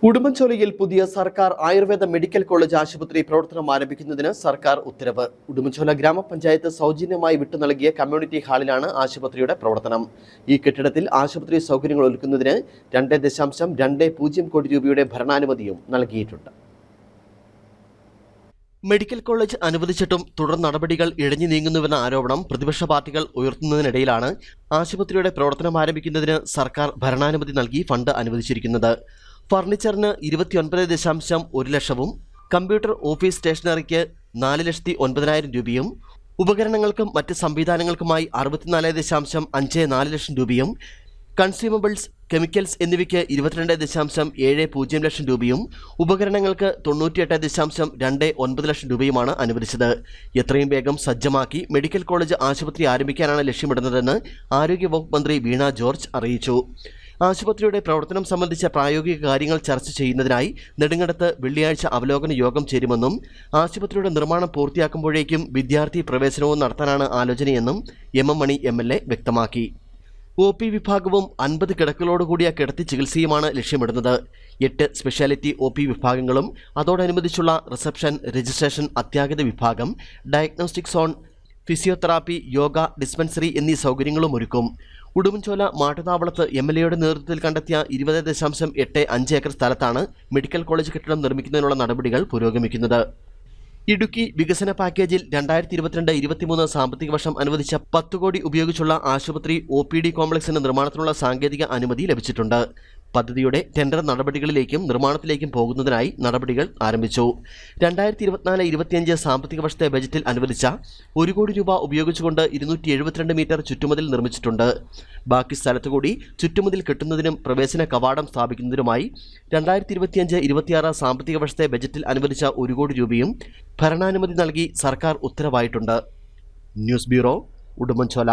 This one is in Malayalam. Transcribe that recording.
ഉടുമ്പൻചോലയിൽ പുതിയ സർക്കാർ ആയുർവേദ മെഡിക്കൽ കോളേജ് ആശുപത്രി പ്രവർത്തനം ആരംഭിക്കുന്നതിന് സർക്കാർ ഉത്തരവ്. ഉടുമ്പൻചോല ഗ്രാമപഞ്ചായത്ത് സൗജന്യമായി വിട്ടു നൽകിയ കമ്മ്യൂണിറ്റി ഹാളിലാണ് ആശുപത്രിയുടെ പ്രവർത്തനം. ഈ കെട്ടിടത്തിൽ ആശുപത്രി സൗകര്യങ്ങൾ ഒരുക്കുന്നതിന് 2.20 കോടി രൂപയുടെ ഭരണാനുമതിയും നൽകിയിട്ടുണ്ട്. മെഡിക്കൽ കോളേജ് അനുവദിച്ചിട്ടും തുടർ നടപടികൾ ഇഴഞ്ഞു നീങ്ങുന്നുവെന്ന ആരോപണം പ്രതിപക്ഷ പാർട്ടികൾ ഉയർത്തുന്നതിനിടയിലാണ് ആശുപത്രിയുടെ പ്രവർത്തനം ആരംഭിക്കുന്നതിന് സർക്കാർ ഭരണാനുമതി നൽകി ഫണ്ട് അനുവദിച്ചിരിക്കുന്നത്. ഫർണിച്ചറിന് 29.1 ലക്ഷവും കമ്പ്യൂട്ടർ ഓഫീസ് സ്റ്റേഷനറിക്ക് 4,09,000 രൂപയും ഉപകരണങ്ങൾക്കും മറ്റ് സംവിധാനങ്ങൾക്കുമായി 64.54 ലക്ഷം രൂപയും കൺസ്യൂമബിൾസ്, കെമിക്കൽസ് എന്നിവയ്ക്ക് 22.70 ലക്ഷം രൂപയും ഉപകരണങ്ങൾക്ക് 98.29 ലക്ഷം രൂപയുമാണ് അനുവദിച്ചത്. എത്രയും വേഗം സജ്ജമാക്കി മെഡിക്കൽ കോളേജ് ആശുപത്രി ആരംഭിക്കാനാണ് ലക്ഷ്യമിടുന്നതെന്ന് ആരോഗ്യവകുപ്പ് മന്ത്രി വീണ ജോർജ് അറിയിച്ചു. ആശുപത്രിയുടെ പ്രവർത്തനം സംബന്ധിച്ച പ്രായോഗിക കാര്യങ്ങൾ ചർച്ച ചെയ്യുന്നതിനായി നെടുങ്കണ്ടത്ത് വെള്ളിയാഴ്ച അവലോകന യോഗം ചേരുമെന്നും ആശുപത്രിയുടെ നിർമ്മാണം പൂർത്തിയാക്കുമ്പോഴേക്കും വിദ്യാർത്ഥി പ്രവേശനവും നടത്താനാണ് ആലോചനയെന്നും എം മണി MLA വ്യക്തമാക്കി. OP വിഭാഗവും 50 കിടക്കകളോടുകൂടിയ കിടത്തി ചികിത്സയുമാണ് ലക്ഷ്യമിടുന്നത്. 8 സ്പെഷ്യാലിറ്റി OP വിഭാഗങ്ങളും അതോടനുബന്ധിച്ചുള്ള റിസപ്ഷൻ, രജിസ്ട്രേഷൻ, അത്യാഹിത വിഭാഗം, diagnostic zone, physiotherapy, yoga, dispensary എന്നീ സൗകര്യങ്ങളും ഒരുക്കും. ഉടുമ്പൻചോല മാട്ടുതാവളത്ത് MLAയുടെ നേതൃത്വത്തിൽ കണ്ടെത്തിയ 20.85 ഏക്കർ സ്ഥലത്താണ് മെഡിക്കൽ കോളേജ് കെട്ടിടം നിർമ്മിക്കുന്നതിനുള്ള നടപടികൾ പുരോഗമിക്കുന്നത്. ഇടുക്കി വികസന പാക്കേജിൽ 2022-23 സാമ്പത്തിക വർഷം അനുവദിച്ച 10 കോടി ഉപയോഗിച്ചുള്ള ആശുപത്രി OPD കോംപ്ലക്സിന്റെ നിർമ്മാണത്തിനുള്ള സാങ്കേതിക അനുമതി ലഭിച്ചിട്ടുണ്ട്. പദ്ധതിയുടെ ടെൻഡർ നടപടികളിലേക്കും നിർമ്മാണത്തിലേക്കും പോകുന്നതിനായി നടപടികൾ ആരംഭിച്ചു. 2024-25 സാമ്പത്തിക വർഷത്തെ ബജറ്റിൽ അനുവദിച്ച 1 കോടി രൂപ ഉപയോഗിച്ചുകൊണ്ട് 272 മീറ്റർ ചുറ്റുമതിൽ നിർമ്മിച്ചിട്ടുണ്ട്. ബാക്കി സ്ഥലത്തുകൂടി ചുറ്റുമതിൽ കെട്ടുന്നതിനും പ്രവേശന കവാടം സ്ഥാപിക്കുന്നതിനുമായി 2025-26 സാമ്പത്തിക വർഷത്തെ ബജറ്റിൽ അനുവദിച്ച 1 കോടി രൂപയും ഭരണാനുമതി നൽകി സർക്കാർ ഉത്തരവായിട്ടുണ്ട്. News bureau, Udumbanchola.